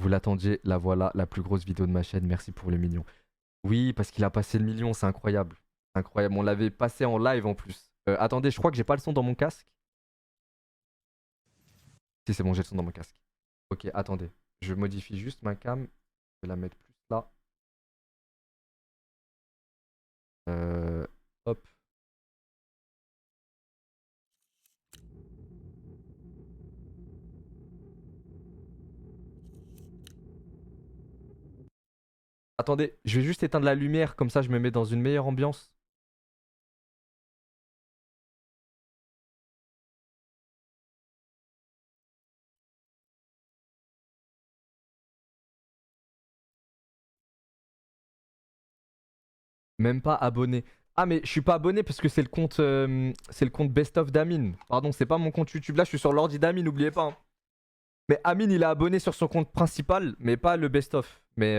Vous l'attendiez, la voilà, la plus grosse vidéo de ma chaîne. Merci pour le million. Oui, parce qu'il a passé le million, c'est incroyable. Incroyable, on l'avait passé en live en plus. Attendez, je crois que j'ai pas le son dans mon casque. Si, c'est bon, j'ai le son dans mon casque. Ok, attendez. Je modifie juste ma cam. Je vais la mettre plus là. Hop. Attendez, je vais juste éteindre la lumière, comme ça je me mets dans une meilleure ambiance. Même pas abonné. Ah mais je suis pas abonné parce que c'est le compte Best of d'Amin. Pardon, c'est pas mon compte YouTube. Là, je suis sur l'ordi d'Amin, n'oubliez pas, hein. Mais Amin, il est abonné sur son compte principal, mais pas le Best of. Mais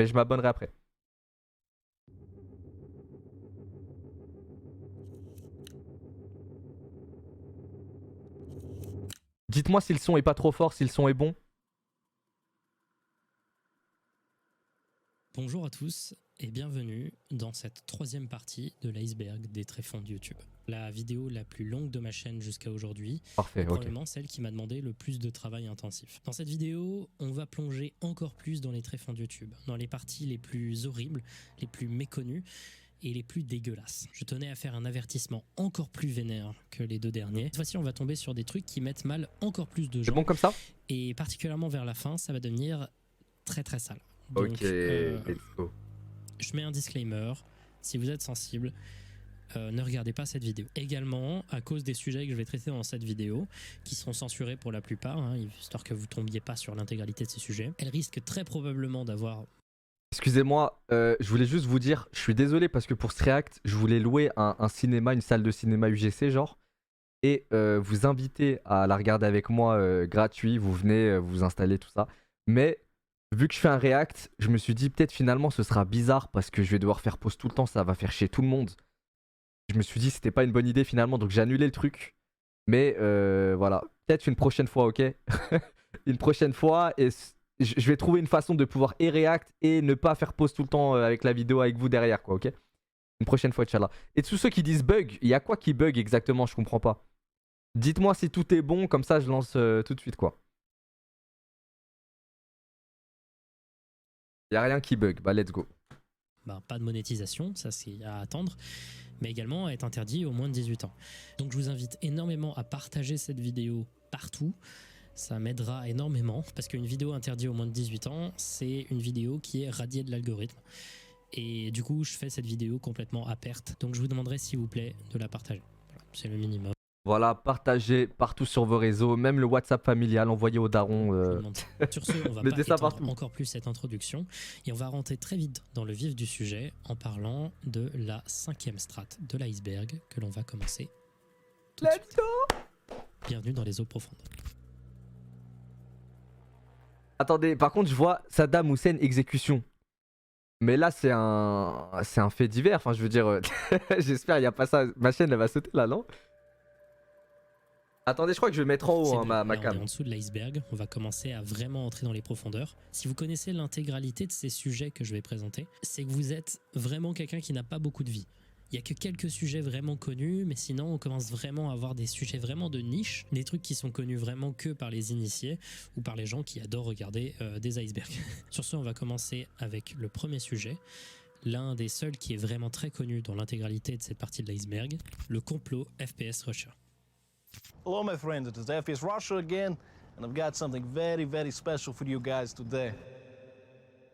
je m'abonnerai après. Dites-moi si le son est pas trop fort, si le son est bon. Bonjour à tous et bienvenue dans cette troisième partie de l'iceberg des tréfonds de YouTube. La vidéo la plus longue de ma chaîne jusqu'à aujourd'hui. Parfait, ok. Probablement celle qui m'a demandé le plus de travail intensif. Dans cette vidéo, on va plonger encore plus dans les tréfonds de YouTube, dans les parties les plus horribles, les plus méconnues et les plus dégueulasses. Je tenais à faire un avertissement encore plus vénère que les deux derniers. Cette fois-ci, on va tomber sur des trucs qui mettent mal encore plus de gens. C'est bon comme ça? Et particulièrement vers la fin, ça va devenir très très sale. Donc, Ok, let's go. je mets un disclaimer, si vous êtes sensible, ne regardez pas cette vidéo. Également, à cause des sujets que je vais traiter dans cette vidéo, qui seront censurés pour la plupart, hein, histoire que vous tombiez pas sur l'intégralité de ces sujets, elle risque très probablement d'avoir... Excusez-moi, je voulais juste vous dire, je suis désolé parce que pour ce react, je voulais louer un cinéma, une salle de cinéma UGC genre, et vous inviter à la regarder avec moi gratuit, vous venez, vous installez tout ça. Mais vu que je fais un react, je me suis dit peut-être finalement ce sera bizarre parce que je vais devoir faire pause tout le temps, ça va faire chier tout le monde. Je me suis dit c'était pas une bonne idée finalement, donc j'ai annulé le truc. Mais voilà, peut-être une prochaine fois, ok? Une prochaine fois, et je vais trouver une façon de pouvoir et react et ne pas faire pause tout le temps avec la vidéo avec vous derrière, quoi, ok? Une prochaine fois, Inch'Allah. Et tous ceux qui disent bug, il y a quoi qui bug exactement? Je comprends pas. Dites-moi si tout est bon, comme ça je lance tout de suite, quoi. Il y a rien qui bug, bah let's go. pas de monétisation, ça c'est à attendre, mais également à être interdit aux moins de 18 ans. Donc je vous invite énormément à partager cette vidéo partout, ça m'aidera énormément, parce qu'une vidéo interdite aux moins de 18 ans, c'est une vidéo qui est radiée de l'algorithme. Et du coup, je fais cette vidéo complètement à perte, donc je vous demanderai s'il vous plaît de la partager. Voilà, c'est le minimum. Voilà, partagez partout sur vos réseaux, même le WhatsApp familial, envoyez aux darons. Sur ce, on va pas étendre encore plus cette introduction et on va rentrer très vite dans le vif du sujet en parlant de la 5e strate de l'iceberg que l'on va commencer tout de suite. Bienvenue dans les eaux profondes. Attendez, par contre, je vois Saddam Hussein exécution. Mais là, c'est un fait divers. Enfin, je veux dire, j'espère il n'y a pas ça. Ma chaîne, elle va sauter là, non? Attendez, je crois que je vais mettre en haut hein, ma cam. On est en dessous de l'iceberg, on va commencer à vraiment entrer dans les profondeurs. Si vous connaissez l'intégralité de ces sujets que je vais présenter, c'est que vous êtes vraiment quelqu'un qui n'a pas beaucoup de vie. Il n'y a que quelques sujets vraiment connus, mais sinon on commence vraiment à avoir des sujets vraiment de niche, des trucs qui sont connus vraiment que par les initiés ou par les gens qui adorent regarder des icebergs. Sur ce, on va commencer avec le premier sujet, l'un des seuls qui est vraiment très connu dans l'intégralité de cette partie de l'iceberg, le complot FPS Russia. Hello, my friends. It is FPS Russia again, and I've got something very, very special for you guys today.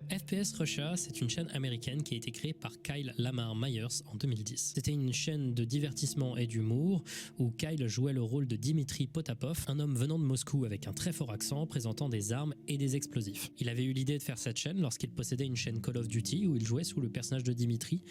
FPS Russia, c'est une chaîne américaine qui a été créée par Kyle Lamar Myers en 2010. C'était une chaîne de divertissement et d'humour où Kyle jouait le rôle de Dimitri Potapov, un homme venant de Moscou avec un très fort accent présentant des armes et des explosifs. Il avait eu l'idée de faire cette chaîne lorsqu'il possédait une chaîne Call of Duty où il jouait sous le personnage de Dimitri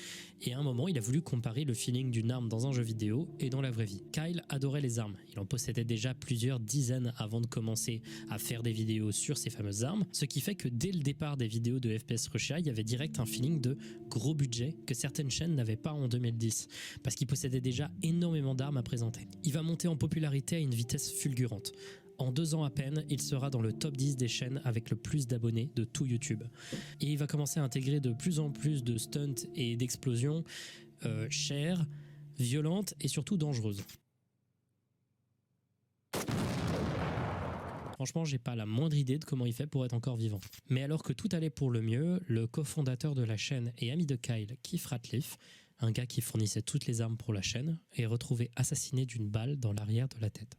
et à un moment il a voulu comparer le feeling d'une arme dans un jeu vidéo et dans la vraie vie. Kyle adorait les armes, il en possédait déjà plusieurs dizaines avant de commencer à faire des vidéos sur ces fameuses armes, ce qui fait que dès le départ des vidéos de FPS Russia, il y avait direct un feeling de gros budget que certaines chaînes n'avaient pas en 2010, parce qu'il possédait déjà énormément d'armes à présenter. Il va monter en popularité à une vitesse fulgurante. En 2 ans à peine, il sera dans le top 10 des chaînes avec le plus d'abonnés de tout YouTube. Et il va commencer à intégrer de plus en plus de stunts et d'explosions chères, violentes et surtout dangereuses. Franchement, j'ai pas la moindre idée de comment il fait pour être encore vivant. Mais alors que tout allait pour le mieux, le cofondateur de la chaîne et ami de Kyle, Keith Ratliff, un gars qui fournissait toutes les armes pour la chaîne, est retrouvé assassiné d'une balle dans l'arrière de la tête.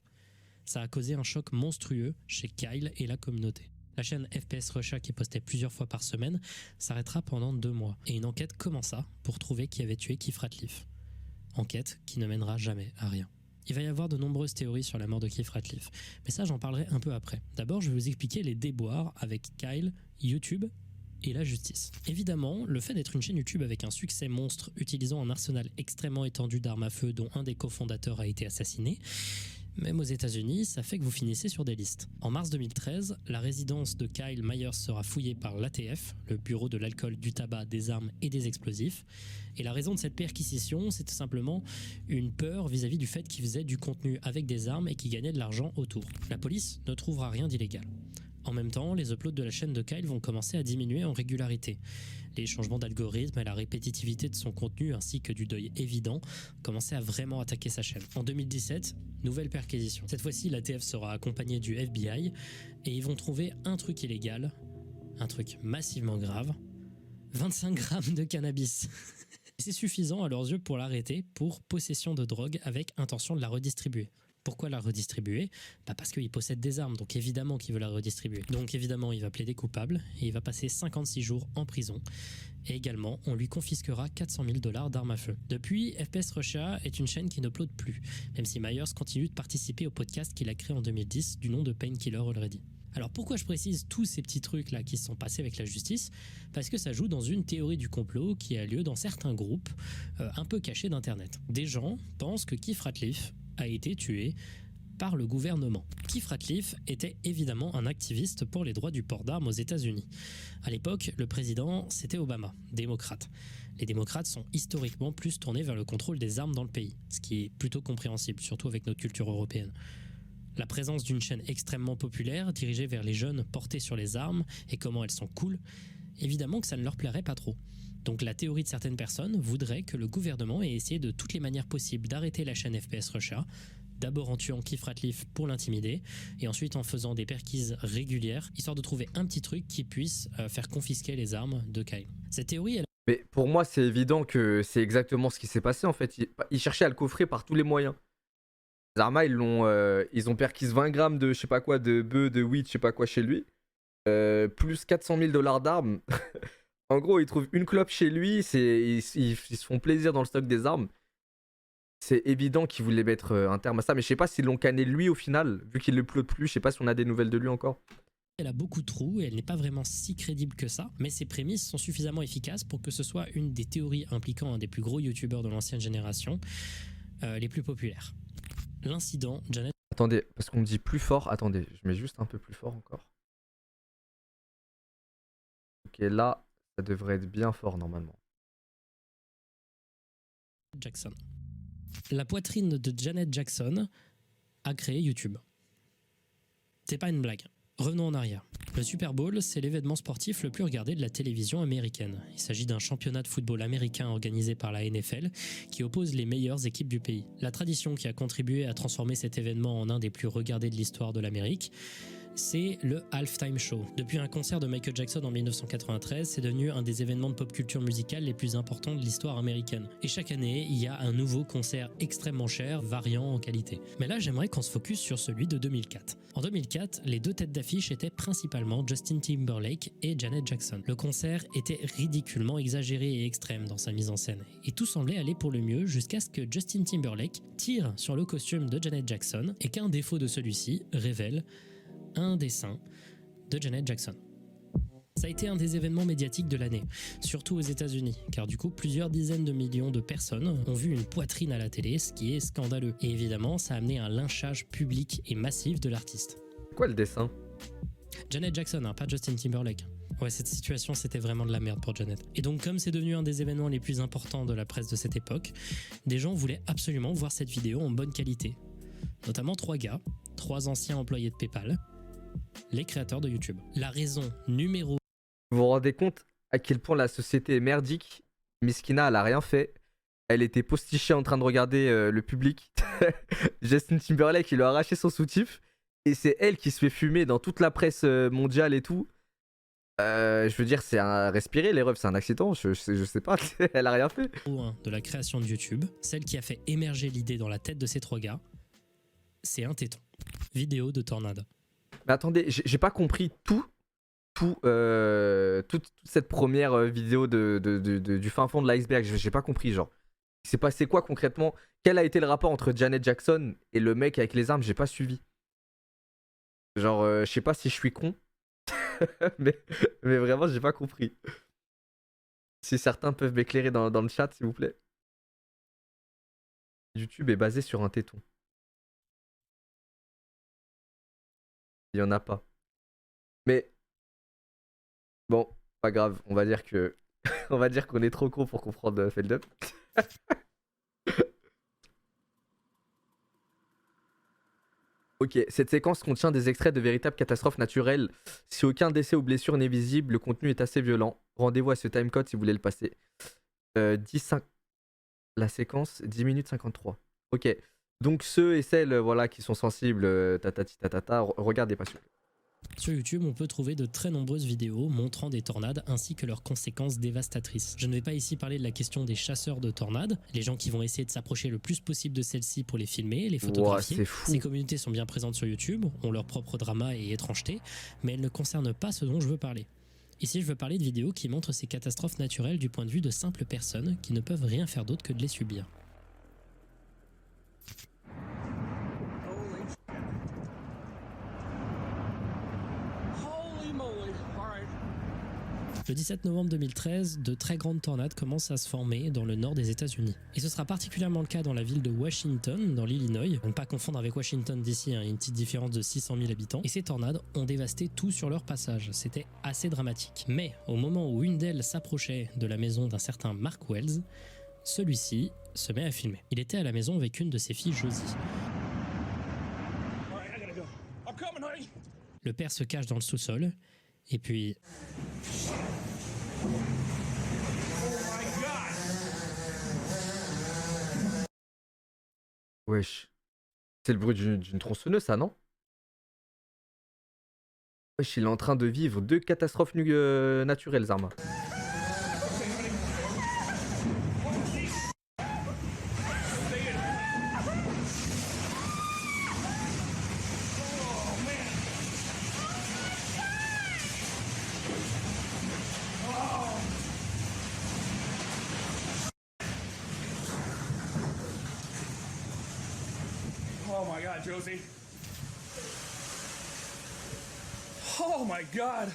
Ça a causé un choc monstrueux chez Kyle et la communauté. La chaîne FPS Russia, qui postait plusieurs fois par semaine, s'arrêtera pendant 2 mois. Et une enquête commença pour trouver qui avait tué Keith Ratliff. Enquête qui ne mènera jamais à rien. Il va y avoir de nombreuses théories sur la mort de Keith Ratliff, mais ça j'en parlerai un peu après. D'abord, je vais vous expliquer les déboires avec Kyle, YouTube et la justice. Évidemment, le fait d'être une chaîne YouTube avec un succès monstre, utilisant un arsenal extrêmement étendu d'armes à feu dont un des cofondateurs a été assassiné, même aux États-Unis, ça fait que vous finissez sur des listes. En mars 2013, la résidence de Kyle Myers sera fouillée par l'ATF, le Bureau de l'alcool, du tabac, des armes et des explosifs. Et la raison de cette perquisition, c'était simplement une peur vis-à-vis du fait qu'il faisait du contenu avec des armes et qu'il gagnait de l'argent autour. La police ne trouvera rien d'illégal. En même temps, les uploads de la chaîne de Kyle vont commencer à diminuer en régularité. Les changements d'algorithme et la répétitivité de son contenu ainsi que du deuil évident commençaient à vraiment attaquer sa chaîne. En 2017, nouvelle perquisition. Cette fois-ci, l'ATF sera accompagnée du FBI et ils vont trouver un truc illégal, un truc massivement grave, 25 grammes de cannabis. C'est suffisant à leurs yeux pour l'arrêter pour possession de drogue avec intention de la redistribuer. Pourquoi la redistribuer ? Parce qu'il possède des armes, donc évidemment qu'il veut la redistribuer. Donc évidemment, il va plaider coupable et il va passer 56 jours en prison. Et également, on lui confisquera 400 000 $ d'armes à feu. Depuis, FPS Russia est une chaîne qui n'upload plus, même si Myers continue de participer au podcast qu'il a créé en 2010 du nom de Painkiller Already. Alors pourquoi je précise tous ces petits trucs là qui se sont passés avec la justice ? Parce que ça joue dans une théorie du complot qui a lieu dans certains groupes un peu cachés d'internet. Des gens pensent que Keith Ratliff a été tué par le gouvernement. Keith Ratliff était évidemment un activiste pour les droits du port d'armes aux États-Unis. À l'époque, le président, c'était Obama, démocrate. Les démocrates sont historiquement plus tournés vers le contrôle des armes dans le pays, ce qui est plutôt compréhensible, surtout avec notre culture européenne. La présence d'une chaîne extrêmement populaire, dirigée vers les jeunes portés sur les armes et comment elles sont cool, évidemment que ça ne leur plairait pas trop. Donc la théorie de certaines personnes voudrait que le gouvernement ait essayé de toutes les manières possibles d'arrêter la chaîne FPS Russia, d'abord en tuant Keith Ratliff pour l'intimider, et ensuite en faisant des perquises régulières, histoire de trouver un petit truc qui puisse faire confisquer les armes de Kyle. Cette théorie, elle... Mais pour moi, c'est évident que c'est exactement ce qui s'est passé en fait. Ils cherchaient à le coffrer par tous les moyens. Zarma, ils ont perquise 20 grammes de je sais pas quoi, de bœuf, de weed, je sais pas quoi chez lui, plus 400 000 $ d'armes. En gros, ils trouvent une clope chez lui, ils se font plaisir dans le stock des armes. C'est évident qu'ils voulaient mettre un terme à ça, mais je sais pas s'ils l'ont canné lui au final, vu qu'il ne pleut plus, je sais pas si on a des nouvelles de lui encore. Elle a beaucoup de trous et elle n'est pas vraiment si crédible que ça, mais ses prémices sont suffisamment efficaces pour que ce soit une des théories impliquant un des plus gros youtubeurs de l'ancienne génération, les plus populaires. L'incident, Janet... Attendez, parce qu'on me dit plus fort, attendez, je mets juste un peu plus fort encore. Ok, là, ça devrait être bien fort normalement. Jackson. La poitrine de Janet Jackson a créé YouTube. C'est pas une blague. Revenons en arrière. Le Super Bowl, c'est l'événement sportif le plus regardé de la télévision américaine. Il s'agit d'un championnat de football américain organisé par la NFL qui oppose les meilleures équipes du pays. La tradition qui a contribué à transformer cet événement en un des plus regardés de l'histoire de l'Amérique, c'est le Halftime Show. Depuis un concert de Michael Jackson en 1993, c'est devenu un des événements de pop culture musicale les plus importants de l'histoire américaine. Et chaque année, il y a un nouveau concert extrêmement cher, variant en qualité. Mais là, j'aimerais qu'on se focus sur celui de 2004. En 2004, les deux têtes d'affiche étaient principalement Justin Timberlake et Janet Jackson. Le concert était ridiculement exagéré et extrême dans sa mise en scène. Et tout semblait aller pour le mieux jusqu'à ce que Justin Timberlake tire sur le costume de Janet Jackson et qu'un défaut de celui-ci révèle un dessin de Janet Jackson. Ça a été un des événements médiatiques de l'année, surtout aux États-Unis, car du coup plusieurs dizaines de millions de personnes ont vu une poitrine à la télé, ce qui est scandaleux. Et évidemment, ça a amené un lynchage public et massif de l'artiste. Quoi le dessin ? Janet Jackson, hein, pas Justin Timberlake. Ouais, cette situation, c'était vraiment de la merde pour Janet. Et donc, comme c'est devenu un des événements les plus importants de la presse de cette époque, des gens voulaient absolument voir cette vidéo en bonne qualité. Notamment 3 gars 3 anciens employés de PayPal, les créateurs de YouTube. La raison numéro... Vous vous rendez compte à quel point la société est merdique? Miskina, elle a rien fait. Elle était postichée en train de regarder le public. Justin Timberlake, il lui a arraché son soutif. Et c'est elle qui se fait fumer dans toute la presse mondiale et tout. Je veux dire, c'est un respirer les refs, c'est un accident, je sais pas, elle a rien fait. De la création de YouTube, celle qui a fait émerger l'idée dans la tête de ces 3 gars, c'est un téton. Vidéo de tornade. Mais attendez, j'ai pas compris toute cette première vidéo du fin fond de l'iceberg, j'ai pas compris, genre. Il s'est passé quoi concrètement? Quel a été le rapport entre Janet Jackson et le mec avec les armes? J'ai pas suivi. Genre, je sais pas si je suis con. mais vraiment, j'ai pas compris. Si certains peuvent m'éclairer dans le chat, s'il vous plaît. YouTube est basé sur un téton. Il y en a pas. Mais bon, pas grave. On va dire que on va dire qu'on est trop con pour comprendre Feldup. Ok, cette séquence contient des extraits de véritables catastrophes naturelles. Si aucun décès ou blessure n'est visible, le contenu est assez violent. Rendez-vous à ce timecode si vous voulez le passer. 10, la séquence, 10 minutes 53. Ok, donc ceux et celles voilà, qui sont sensibles, regardez pas celui-là. Sur YouTube, on peut trouver de très nombreuses vidéos montrant des tornades ainsi que leurs conséquences dévastatrices. Je ne vais pas ici parler de la question des chasseurs de tornades, les gens qui vont essayer de s'approcher le plus possible de celles-ci pour les filmer, les photographier. Wow, c'est fou. Ces communautés sont bien présentes sur YouTube, ont leur propre drama et étrangeté, mais elles ne concernent pas ce dont je veux parler. Ici, je veux parler de vidéos qui montrent ces catastrophes naturelles du point de vue de simples personnes qui ne peuvent rien faire d'autre que de les subir. Le 17 novembre 2013, de très grandes tornades commencent à se former dans le nord des États-Unis. Et ce sera particulièrement le cas dans la ville de Washington, dans l'Illinois. Ne pas confondre avec Washington DC, il y a une petite différence de 600 000 habitants. Et ces tornades ont dévasté tout sur leur passage. C'était assez dramatique. Mais au moment où une d'elles s'approchait de la maison d'un certain Mark Wells, celui-ci se met à filmer. Il était à la maison avec une de ses filles, Josie. Le père se cache dans le sous-sol, et puis... Wesh. C'est le bruit d'une tronçonneuse, ça, non? Wesh, il est en train de vivre 2 catastrophes naturelles, Zarma. Oh my God, Josie. Oh my God.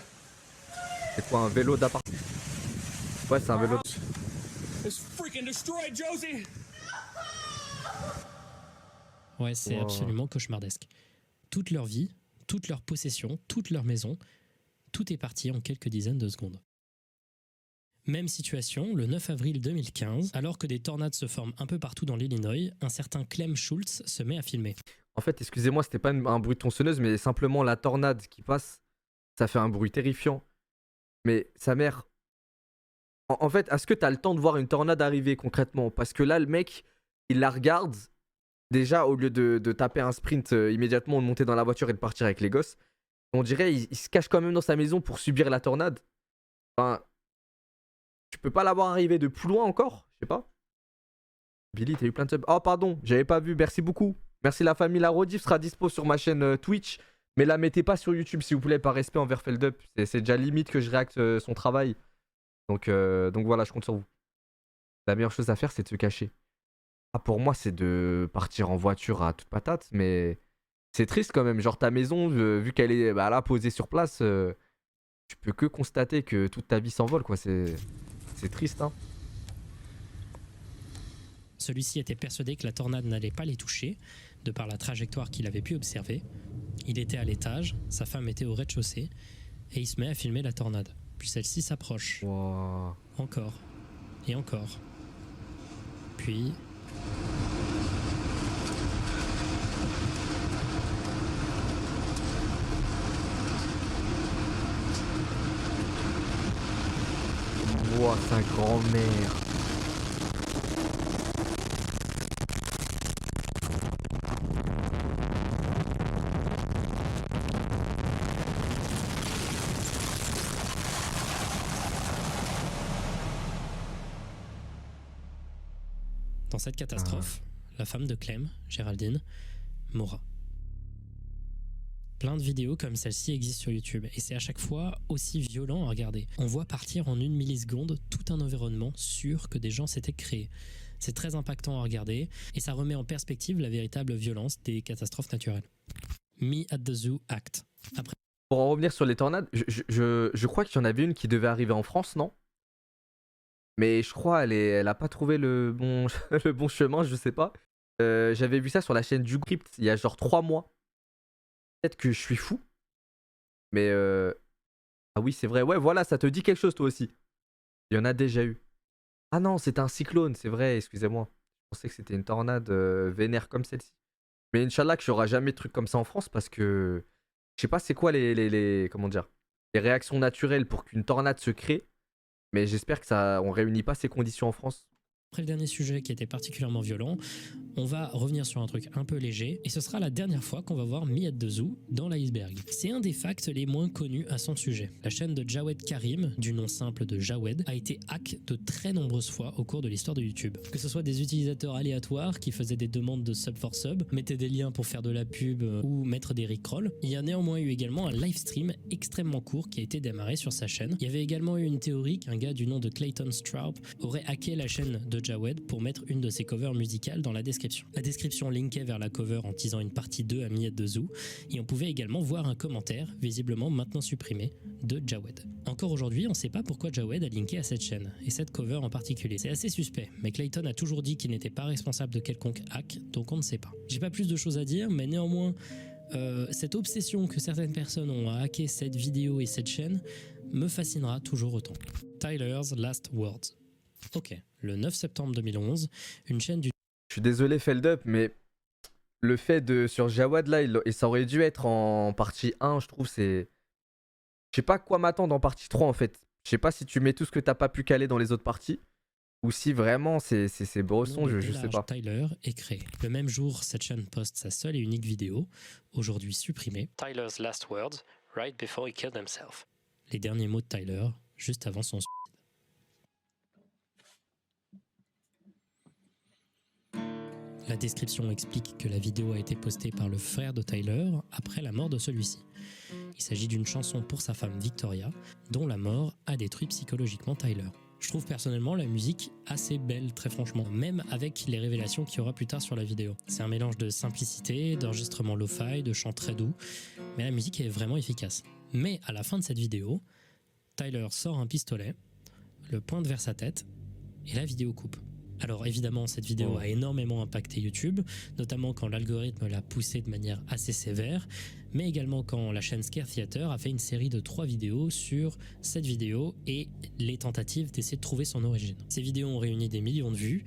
C'est quoi, un vélo d'appart? Ouais, c'est un vélo. It's freaking destroyed, Josie. Ouais, c'est absolument cauchemardesque. Toute leur vie, toute leur possession, toute leur maison, tout est parti en quelques dizaines de secondes. Même situation, le 9 avril 2015, alors que des tornades se forment un peu partout dans l'Illinois, un certain Clem Schultz se met à filmer. En fait, excusez-moi, c'était pas un bruit de tronçonneuse, mais simplement la tornade qui passe, ça fait un bruit terrifiant. Mais sa mère... En fait, est-ce que t'as le temps de voir une tornade arriver concrètement? Parce que là, le mec, il la regarde. Déjà, au lieu de taper un sprint immédiatement, de monter dans la voiture et de partir avec les gosses, on dirait il se cache quand même dans sa maison pour subir la tornade. Enfin... Tu peux pas l'avoir arrivé de plus loin encore? Je sais pas. Billy, t'as eu plein de subs. Oh, pardon, j'avais pas vu. Merci beaucoup. Merci la famille. La rediff sera dispo sur ma chaîne Twitch. Mais la mettez pas sur YouTube, s'il vous plaît, par respect envers Feldup. C'est déjà limite que je réacte son travail. Donc voilà, je compte sur vous. La meilleure chose à faire, c'est de se cacher. Ah, pour moi, c'est de partir en voiture à toute patate. Mais c'est triste quand même. Genre, ta maison, vu qu'elle est là, posée sur place, tu peux que constater que toute ta vie s'envole, quoi. C'est triste, hein. Celui-ci était persuadé que la tornade n'allait pas les toucher, de par la trajectoire qu'il avait pu observer. Il était à l'étage, sa femme était au rez-de-chaussée, et il se met à filmer la tornade. Puis celle-ci s'approche. Wow. Encore. Et encore. Puis... Oh, sa grand-mère. Dans cette catastrophe, la femme de Clem, Géraldine, mourra. Plein de vidéos comme celle-ci existent sur YouTube et c'est à chaque fois aussi violent à regarder. On voit partir en 1 milliseconde tout un environnement sûr que des gens s'étaient créés. C'est très impactant à regarder et ça remet en perspective la véritable violence des catastrophes naturelles. Me at the Zoo Act. Après... Pour en revenir sur les tornades, je crois qu'il y en avait une qui devait arriver en France, non? Mais je crois elle a pas trouvé le bon, le bon chemin, je sais pas. J'avais vu ça sur la chaîne du Crypt il y a genre 3 mois. Peut-être que je suis fou. Mais ah oui, c'est vrai. Ouais, voilà, ça te dit quelque chose toi aussi. Il y en a déjà eu. Ah non, c'était un cyclone, c'est vrai, excusez-moi. Je pensais que c'était une tornade vénère comme celle-ci. Mais Inch'Allah que il n'y aura jamais de trucs comme ça en France parce que je sais pas c'est quoi comment dire, les réactions naturelles pour qu'une tornade se crée. Mais j'espère que ça, on réunit pas ces conditions en France. Après le dernier sujet qui était particulièrement violent, on va revenir sur un truc un peu léger et ce sera la dernière fois qu'on va voir Me at the Zoo dans l'iceberg. C'est un des facts les moins connus à son sujet. La chaîne de Jawed Karim, du nom simple de Jawed, a été hack de très nombreuses fois au cours de l'histoire de YouTube. Que ce soit des utilisateurs aléatoires qui faisaient des demandes de sub for sub, mettaient des liens pour faire de la pub ou mettre des rickrolls, il y a néanmoins eu également un live stream extrêmement court qui a été démarré sur sa chaîne. Il y avait également eu une théorie qu'un gars du nom de Clayton Straub aurait hacké la chaîne de Jawed pour mettre une de ses covers musicales dans la description. La description linkait vers la cover en teasant une partie 2 à Me at the Zoo et on pouvait également voir un commentaire, visiblement maintenant supprimé, de Jawed. Encore aujourd'hui, on ne sait pas pourquoi Jawed a linké à cette chaîne et cette cover en particulier. C'est assez suspect, mais Clayton a toujours dit qu'il n'était pas responsable de quelconque hack, donc on ne sait pas. J'ai pas plus de choses à dire, mais néanmoins, cette obsession que certaines personnes ont à hacker cette vidéo et cette chaîne me fascinera toujours autant. Tyler's Last Words. Ok, le 9 septembre 2011, une chaîne du... Je suis désolé Feldup, mais le fait de sur Jawad là, et ça aurait dû être en partie 1, je trouve, c'est... Je sais pas quoi m'attendre en partie 3 en fait. Je sais pas si tu mets tout ce que t'as pas pu caler dans les autres parties, ou si vraiment c'est Bresson, je sais pas. Tyler est créé. Le même jour, cette chaîne poste sa seule et unique vidéo, aujourd'hui supprimée. Tyler's Last Words, right before he killed himself. Les derniers mots de Tyler, juste avant son suicide. La description explique que la vidéo a été postée par le frère de Tyler après la mort de celui-ci. Il s'agit d'une chanson pour sa femme Victoria, dont la mort a détruit psychologiquement Tyler. Je trouve personnellement la musique assez belle, très franchement, même avec les révélations qu'il y aura plus tard sur la vidéo. C'est un mélange de simplicité, d'enregistrement lo-fi, de chants très doux, mais la musique est vraiment efficace. Mais à la fin de cette vidéo, Tyler sort un pistolet, le pointe vers sa tête, et la vidéo coupe. Alors évidemment, cette vidéo a énormément impacté YouTube, notamment quand l'algorithme l'a poussé de manière assez sévère, mais également quand la chaîne Scare Theater a fait une série de 3 vidéos sur cette vidéo et les tentatives d'essayer de trouver son origine. Ces vidéos ont réuni des millions de vues,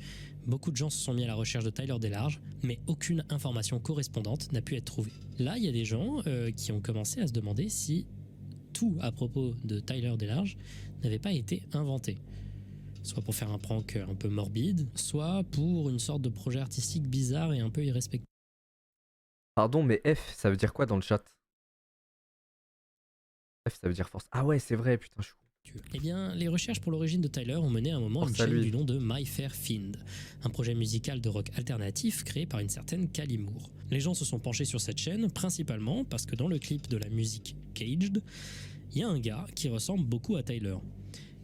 beaucoup de gens se sont mis à la recherche de Tyler Delarge, mais aucune information correspondante n'a pu être trouvée. Là, il y a des gens qui ont commencé à se demander si tout à propos de Tyler Delarge n'avait pas été inventé. Soit pour faire un prank un peu morbide, soit pour une sorte de projet artistique bizarre et un peu irrespectueux. Pardon, mais F, ça veut dire quoi dans le chat? F, ça veut dire force. Ah ouais, c'est vrai, putain, je suis con. Eh bien, les recherches pour l'origine de Tyler ont mené à un moment une chaîne du nom de My Fair Fiend, un projet musical de rock alternatif créé par une certaine Kali Moore. Les gens se sont penchés sur cette chaîne principalement parce que dans le clip de la musique Caged, il y a un gars qui ressemble beaucoup à Tyler.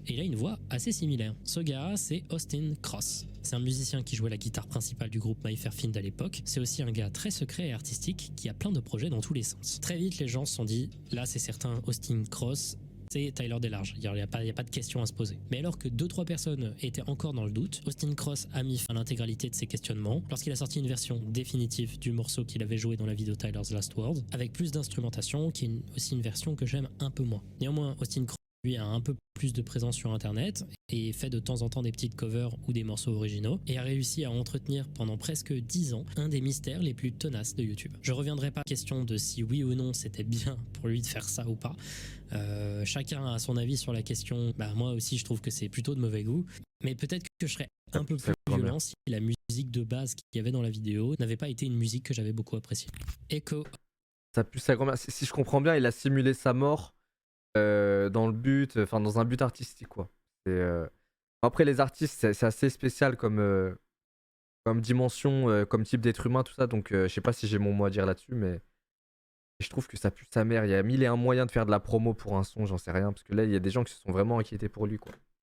Et il a une voix assez similaire. Ce gars, c'est Austin Cross. C'est un musicien qui jouait la guitare principale du groupe My Fair Fiend à l'époque. C'est aussi un gars très secret et artistique qui a plein de projets dans tous les sens. Très vite, les gens se sont dit, là c'est certain, Austin Cross, c'est Tyler Delarge. Il n'y a pas de question à se poser. Mais alors que 2-3 personnes étaient encore dans le doute, Austin Cross a mis fin à l'intégralité de ses questionnements lorsqu'il a sorti une version définitive du morceau qu'il avait joué dans la vidéo Tyler's Last Words, avec plus d'instrumentation, qui est aussi une version que j'aime un peu moins. Néanmoins, Austin Cross a un peu plus de présence sur internet et fait de temps en temps des petites covers ou des morceaux originaux et a réussi à entretenir pendant presque 10 ans un des mystères les plus tenaces de YouTube. Je reviendrai pas à la question de si oui ou non c'était bien pour lui de faire ça ou pas. Chacun a son avis sur la question. Bah, moi aussi je trouve que c'est plutôt de mauvais goût, mais peut-être que je serais un peu plus violent si la musique de base qu'il y avait dans la vidéo n'avait pas été une musique que j'avais beaucoup appréciée. Echo. Ça pue sa grand-mère. Si je comprends bien, il a simulé sa mort dans le but, enfin dans un but artistique quoi. Après les artistes, c'est assez spécial comme dimension, comme type d'être humain, tout ça. Donc je sais pas si j'ai mon mot à dire là-dessus, mais je trouve que ça pue sa mère. Il y a mille et un moyens de faire de la promo pour un son, j'en sais rien, parce que là il y a des gens qui se sont vraiment inquiétés pour lui quoi.